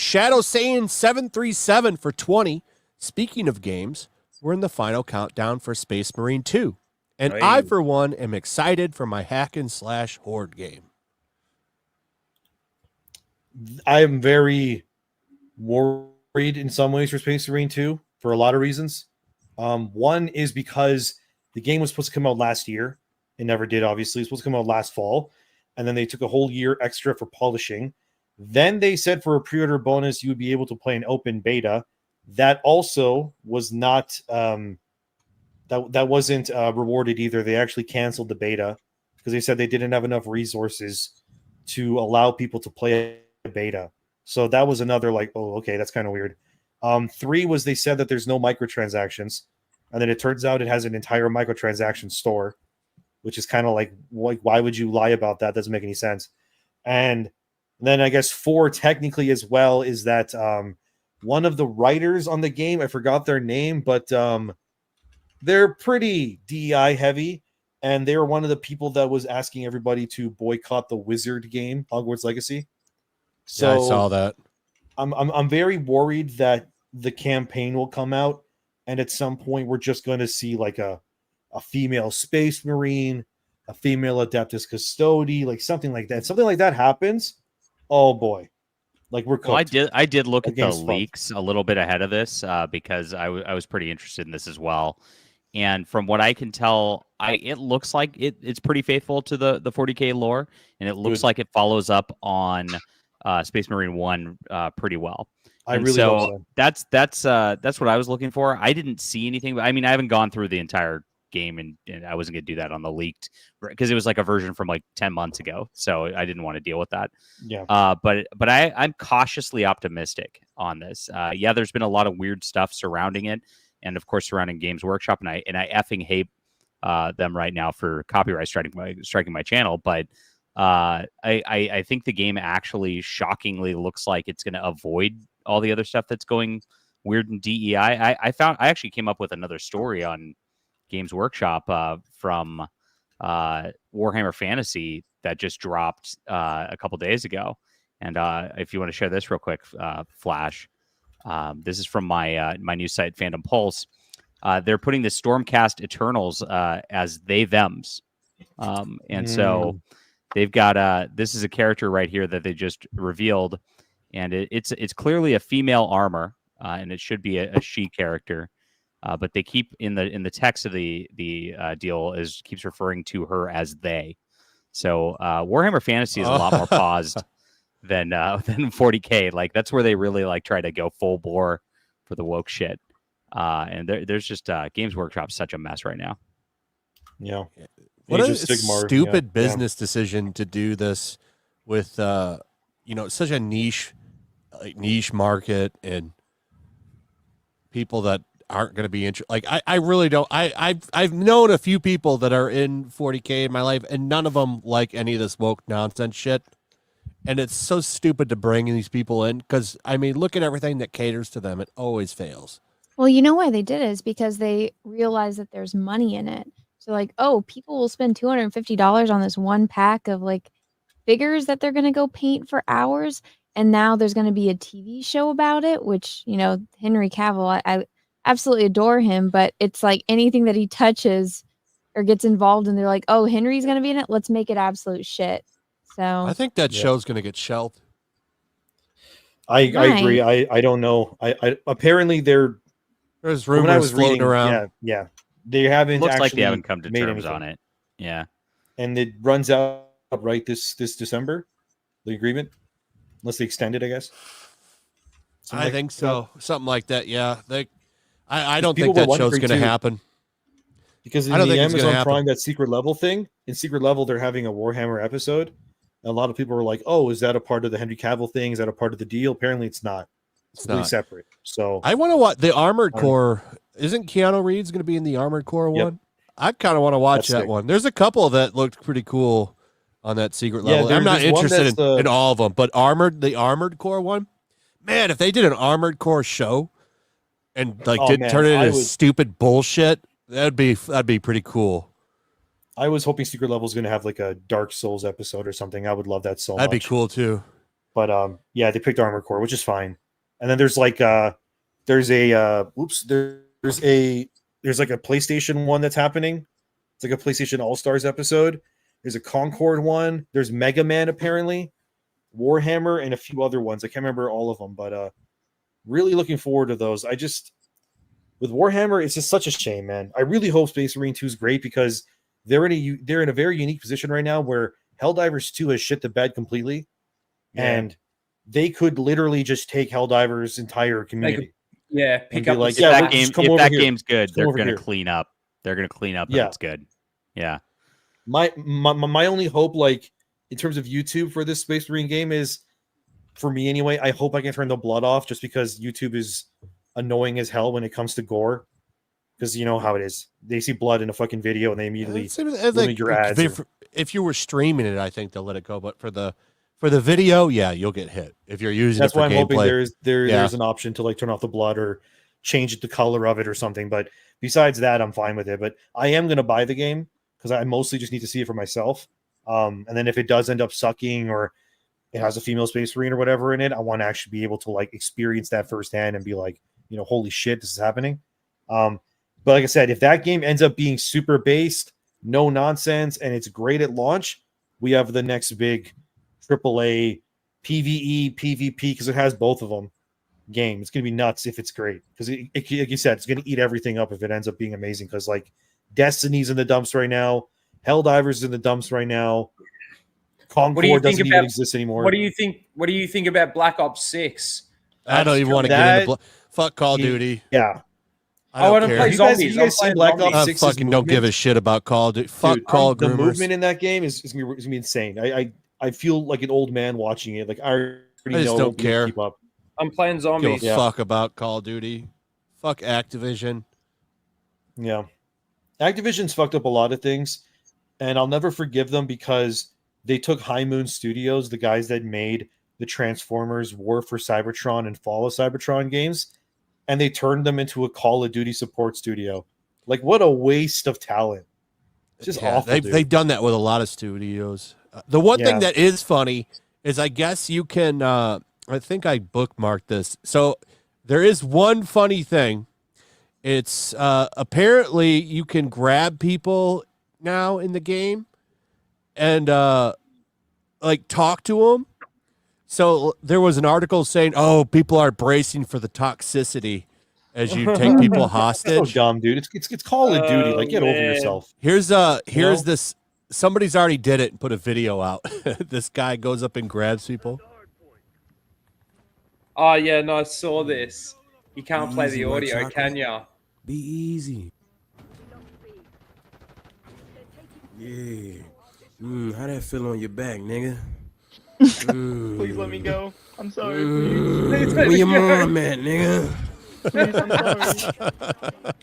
Shadow Saiyan 737 for 20. Speaking of games, we're in the final countdown for Space Marine 2. And I, for one, am excited for my hack and slash horde game. I am very worried in some ways for Space Marine 2 for a lot of reasons. One is because the game was supposed to come out last year. It never did, obviously. It was supposed to come out last fall. And then they took a whole year extra for polishing. Then they said for a pre-order bonus, you would be able to play an open beta. That also was not... that wasn't rewarded either. They actually canceled the beta because they said they didn't have enough resources to allow people to play a beta. So that was another like, oh, okay, that's kind of weird. 3 was they said that there's no microtransactions, and then it turns out it has an entire microtransaction store, which is kind of like why would you lie about that? Doesn't make any sense. And then I guess 4 technically as well is that one of the writers on the game, I forgot their name, but they're pretty DEI heavy, and they were one of the people that was asking everybody to boycott the Wizard game, Hogwarts Legacy. So yeah, I saw that. I'm very worried that the campaign will come out, and at some point we're just going to see like a female Space Marine, a female Adeptus Custodi, like something like that. If something like that happens, oh boy, like we're cooked. Well, I did look at the leaks a little bit ahead of this because I was pretty interested in this as well. And from what I can tell, it looks like it's pretty faithful to the 40K lore, and it looks like it follows up on Space Marine 1 pretty well. I really hope so. That's what I was looking for. I didn't see anything, but I mean, I haven't gone through the entire game, and I wasn't going to do that on the leaked because it was like a version from like 10 months ago, so I didn't want to deal with that. Yeah. But I'm cautiously optimistic on this. Yeah, there's been a lot of weird stuff surrounding it, and of course surrounding Games Workshop, and I effing hate them right now for copyright striking my channel. But I think the game actually shockingly looks like it's going to avoid all the other stuff that's going weird in DEI. I actually came up with another story on Games Workshop from Warhammer Fantasy that just dropped a couple days ago. And if you want to share this real quick, Flash, this is from my news site, Fandom Pulse. They're putting the Stormcast Eternals as they-thems. So they've got this is a character right here that they just revealed, and it's clearly a female armor, and it should be a she character. But they keep in the text of the deal keeps referring to her as they. So Warhammer Fantasy is a lot more paused than 40K. Like that's where they really like try to go full bore for the woke shit. And there's just Games Workshop's such a mess right now. Yeah. What a stupid business decision to do this with such a niche market and people that aren't going to be interested. Like I really don't. I've known a few people that are in 40K in my life, and none of them like any of this woke nonsense shit. And it's so stupid to bring these people in because I mean, look at everything that caters to them. It always fails. Well, you know why they did it is because they realize that there's money in it. So like, oh, people will spend $250 on this one pack of like figures that they're going to go paint for hours. And now there's going to be a TV show about it, which, Henry Cavill, I absolutely adore him, but it's like anything that he touches or gets involved in, they're like, oh, Henry's going to be in it. Let's make it absolute shit. So I think that show's going to get shelved. I agree. I don't know. I apparently there's rumors floating around. Yeah. They haven't. Looks like they haven't come to terms on it. Yeah. And it runs out right this December, the agreement, unless they extend it, I guess. I think so. Something like that. Yeah. I don't think that show's going to happen. Because in the Amazon Prime, that Secret Level thing, in Secret Level, they're having a Warhammer episode. And a lot of people were like, oh, is that a part of the Henry Cavill thing? Is that a part of the deal? Apparently it's not. It's completely separate. So I want to watch the Armored Core. Isn't Keanu Reeves going to be in the Armored Core one? I kind of want to watch that one. There's a couple that looked pretty cool on that Secret Level. I'm not interested in all of them, but the Armored Core one, man, if they did an Armored Core show and didn't turn it into stupid bullshit, that'd be pretty cool. I was hoping Secret Level is going to have like a Dark Souls episode or something. I would love that so much. That'd be cool too. But yeah, they picked Armored Core, which is fine. And then there's like there's a PlayStation one that's happening. It's like a PlayStation All Stars episode. There's a Concord one. There's Mega Man apparently, Warhammer, and a few other ones. I can't remember all of them, but really looking forward to those. With Warhammer, it's just such a shame, man. I really hope Space Marine 2 is great because they're in a very unique position right now where Helldivers 2 has shit the bed completely, and they could literally just take Helldivers' entire community. Pick up like, if that game's good, they're going to clean up. They're going to clean up. Yeah, it's good. Yeah. My only hope, like in terms of YouTube for this Space Marine game, is for me anyway. I hope I can turn the blood off, just because YouTube is annoying as hell when it comes to gore. Because you know how it is. They see blood in a fucking video and they immediately limit your ads. If you were streaming it, I think they'll let it go. But for the video, yeah, you'll get hit if you're using it for gameplay. That's why I'm hoping there's an option to like turn off the blood or change the color of it or something. But besides that, I'm fine with it. But I am going to buy the game because I mostly just need to see it for myself. And then if it does end up sucking or it has a female Space Marine or whatever in it, I want to actually be able to like experience that firsthand and be like, you know, holy shit, this is happening. But like I said, if that game ends up being super based, no nonsense, and it's great at launch, we have the next big AAA PvE, PvP, because it has both of them, game. It's going to be nuts if it's great. Because, like you said, it's going to eat everything up if it ends up being amazing. Because, like, Destiny's in the dumps right now. Helldivers is in the dumps right now. Concord doesn't even exist anymore. What do you think about Black Ops 6? I don't even want to get into fuck Call of Duty. Yeah. I want to play zombies. You guys see Black Ops 6? I fucking don't give a shit about Call of Duty. Fuck Call the movement in that game is going to be insane. I feel like an old man watching it. Like I just don't care. Keep up. I'm playing zombies. Give a fuck about Call of Duty. Fuck Activision. Yeah. Activision's fucked up a lot of things, and I'll never forgive them because they took High Moon Studios, the guys that made the Transformers, War for Cybertron, and Fall of Cybertron games, and they turned them into a Call of Duty support studio. Like, what a waste of talent. It's just awful. They've done that with a lot of studios. The one thing that is funny is I guess you can, I think I bookmarked this. So there is one funny thing. It's apparently you can grab people now in the game and like talk to them. So there was an article saying, "Oh, people are bracing for the toxicity as you take people hostage." That's so dumb, dude. It's Call of Duty. Like, get over yourself. Here's this. Somebody's already did it and put a video out. This guy goes up and grabs people. Oh yeah, no, I saw this. You can't play the audio, can ya? Be easy. Yeah. How that feel on your back, nigga? Please let me go. I'm sorry. Please. Where your mom at, nigga? Please, I'm sorry.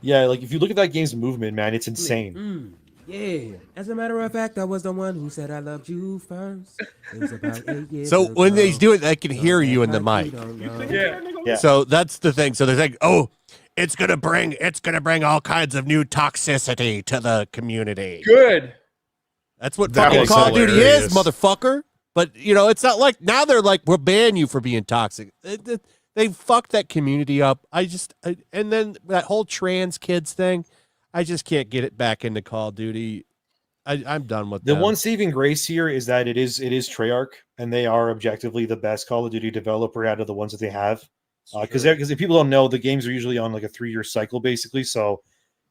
Yeah, like if you look at that game's movement, man, it's insane. Yeah. As a matter of fact, I was the one who said I loved you first. It was about 8 years So ago. when they do it, they can hear you in the mic. Yeah. So that's the thing. So they're like, "Oh, it's gonna bring all kinds of new toxicity to the community." Good. That's what fucking Call of Duty is, motherfucker. But you know, it's not like now they're like, "We'll ban you for being toxic." They fucked that community up. And then that whole trans kids thing, I just can't get it back into Call of Duty. I'm done with The them. one saving grace here is that it is Treyarch, and they are objectively the best Call of Duty developer out of the ones that they have. Because if people don't know, the games are usually on like a 3-year cycle, basically. So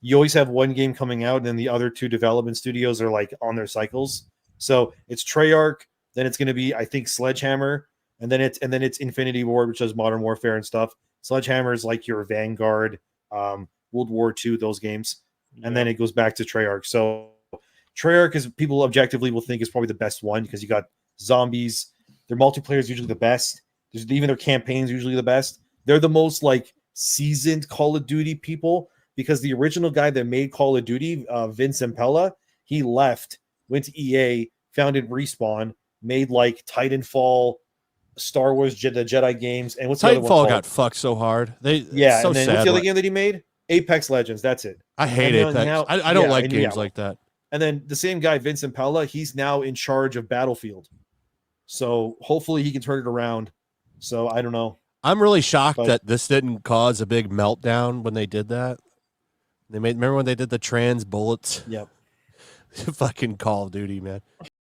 you always have one game coming out, and then the other two development studios are like on their cycles. So it's Treyarch, then it's going to be, I think, Sledgehammer, and then it's Infinity Ward, which does Modern Warfare and stuff. Sledgehammer is like your Vanguard, World War II, those games, and then it goes back to Treyarch. So Treyarch is, people objectively will think, is probably the best one because you got zombies. Their multiplayer is usually the best. Even their campaigns usually the best. They're the most like seasoned Call of Duty people because the original guy that made Call of Duty, Vince Impella, he left, went to EA, founded Respawn, made like Titanfall, Star Wars, the Jedi games, and what's the other one Titanfall called? got fucked so hard. So and then sad. what's the other game that he made? Apex Legends. That's it. I hate Apex. I don't like games like that. And then the same guy, Vince Impella, he's now in charge of Battlefield. So hopefully he can turn it around. So I don't know. I'm really shocked But- that this didn't cause a big meltdown when they did that. Remember when they did the trans bullets? Yep. Fucking Call of Duty, man.